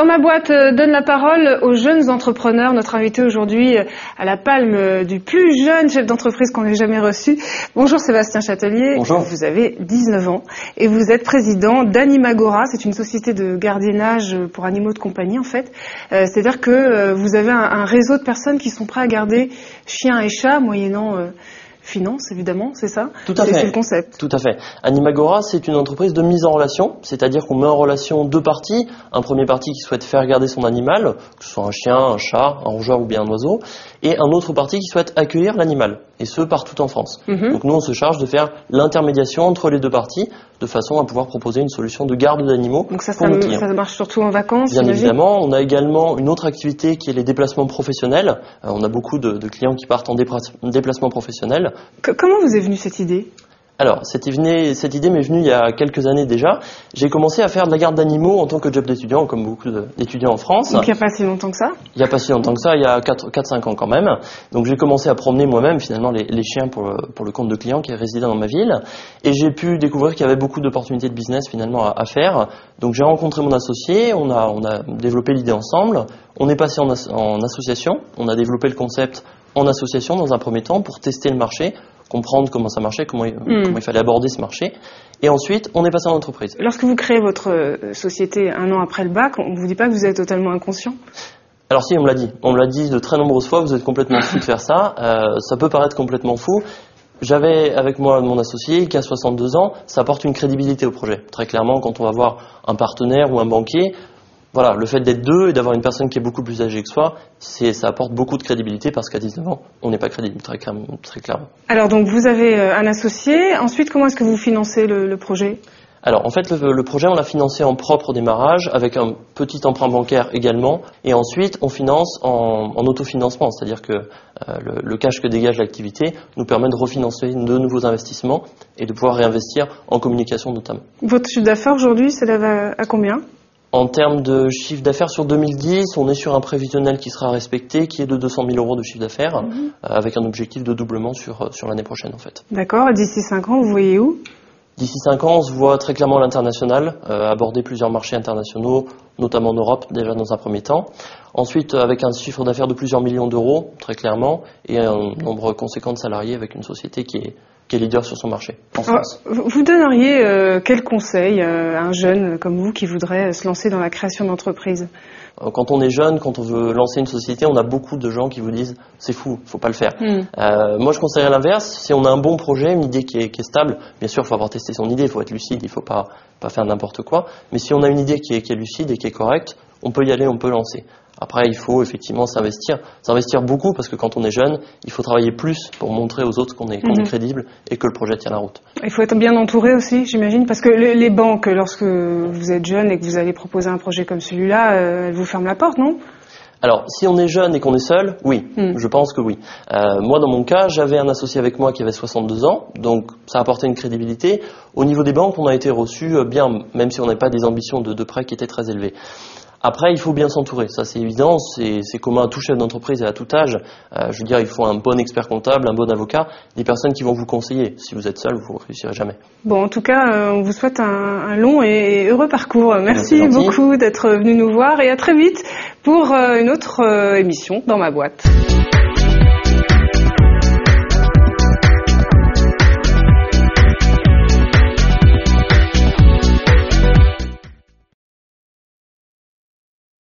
Dans ma boîte, donne la parole aux jeunes entrepreneurs. Notre invité aujourd'hui a la palme du plus jeune chef d'entreprise qu'on ait jamais reçu. Bonjour Sébastien Chatelier. Bonjour. Vous avez 19 ans et vous êtes président d'Animagora. C'est une société de gardiennage pour animaux de compagnie en fait. C'est-à-dire que vous avez un réseau de personnes qui sont prêts à garder chiens et chats moyennant finance, évidemment, c'est ça? Tout à fait. C'est le concept. Tout à fait. Animagora, c'est une entreprise de mise en relation, c'est-à-dire qu'on met en relation deux parties. Un premier parti qui souhaite faire garder son animal, que ce soit un chien, un chat, un rongeur ou bien un oiseau, et un autre parti qui souhaite accueillir l'animal, et ce partout en France. Donc nous, on se charge de faire l'intermédiation entre les deux parties, de façon à pouvoir proposer une solution de garde d'animaux pour nos clients. Ça marche surtout en vacances, bien évidemment. On a également une autre activité qui est les déplacements professionnels. On a beaucoup de clients qui partent en déplacement professionnel. Comment vous est venue cette idée ? Alors, cette idée m'est venue il y a quelques années déjà. J'ai commencé à faire de la garde d'animaux en tant que job d'étudiant, comme beaucoup d'étudiants en France. Donc il n'y a pas si longtemps que ça ? Il n'y a pas si longtemps que ça, il y a 4-5 ans quand même. Donc j'ai commencé à promener moi-même finalement les chiens pour le compte de clients qui résidaient dans ma ville. Et j'ai pu découvrir qu'il y avait beaucoup d'opportunités de business finalement à faire. Donc j'ai rencontré mon associé, on a développé l'idée ensemble. On est passé en association, on a développé le concept en association dans un premier temps pour tester le marché, comprendre comment ça marchait, comment il fallait aborder ce marché. Et ensuite, on est passé en entreprise. Lorsque vous créez votre société un an après le bac, on ne vous dit pas que vous êtes totalement inconscient ? Alors si, on me l'a dit. On me l'a dit de très nombreuses fois, vous êtes complètement fou de faire ça. Ça peut paraître complètement fou. J'avais avec moi mon associé qui a 62 ans, ça apporte une crédibilité au projet. Très clairement, quand on va voir un partenaire ou un banquier, voilà, le fait d'être deux et d'avoir une personne qui est beaucoup plus âgée que soi, ça apporte beaucoup de crédibilité parce qu'à 19 ans, on n'est pas crédible, très clairement. Alors donc vous avez un associé, ensuite comment est-ce que vous financez le projet ? Alors en fait le projet on l'a financé en propre au démarrage avec un petit emprunt bancaire également et ensuite on finance en autofinancement, c'est-à-dire que le cash que dégage l'activité nous permet de refinancer de nouveaux investissements et de pouvoir réinvestir en communication notamment. Votre chiffre d'affaires aujourd'hui s'élève à combien ? En termes de chiffre d'affaires sur 2010, on est sur un prévisionnel qui sera respecté, qui est de 200 000 euros de chiffre d'affaires, avec un objectif de doublement sur l'année prochaine en fait. D'accord, et d'ici 5 ans, vous voyez où ? D'ici 5 ans, on se voit très clairement à l'international, aborder plusieurs marchés internationaux, notamment en Europe déjà dans un premier temps. Ensuite, avec un chiffre d'affaires de plusieurs millions d'euros, très clairement, et un nombre conséquent de salariés avec une société qui est leader sur son marché en France. Vous donneriez quel conseil à un jeune comme vous qui voudrait se lancer dans la création d'entreprise ? Quand on est jeune, quand on veut lancer une société, on a beaucoup de gens qui vous disent « c'est fou, faut pas le faire ». Moi, je conseillerais l'inverse. Si on a un bon projet, une idée qui est stable, bien sûr, il faut avoir testé son idée, il faut être lucide, il faut pas faire n'importe quoi. Mais si on a une idée qui est lucide et qui est correcte, on peut y aller, on peut lancer. Après, il faut effectivement s'investir beaucoup parce que quand on est jeune, il faut travailler plus pour montrer aux autres qu'on est crédible et que le projet tient la route. Il faut être bien entouré aussi, j'imagine, parce que les banques, lorsque vous êtes jeune et que vous allez proposer un projet comme celui-là, elles vous ferment la porte, non ? Alors, si on est jeune et qu'on est seul, oui, je pense que oui. Moi, dans mon cas, j'avais un associé avec moi qui avait 62 ans, donc ça apportait une crédibilité. Au niveau des banques, on a été reçu bien, même si on n'avait pas des ambitions de prêt qui étaient très élevées. Après, il faut bien s'entourer, ça c'est évident, c'est commun à tout chef d'entreprise et à tout âge. Je veux dire, il faut un bon expert comptable, un bon avocat, des personnes qui vont vous conseiller. Si vous êtes seul, vous ne réussirez jamais. Bon, en tout cas, on vous souhaite un long et heureux parcours. Merci beaucoup d'être venu nous voir et à très vite pour une autre émission dans ma boîte.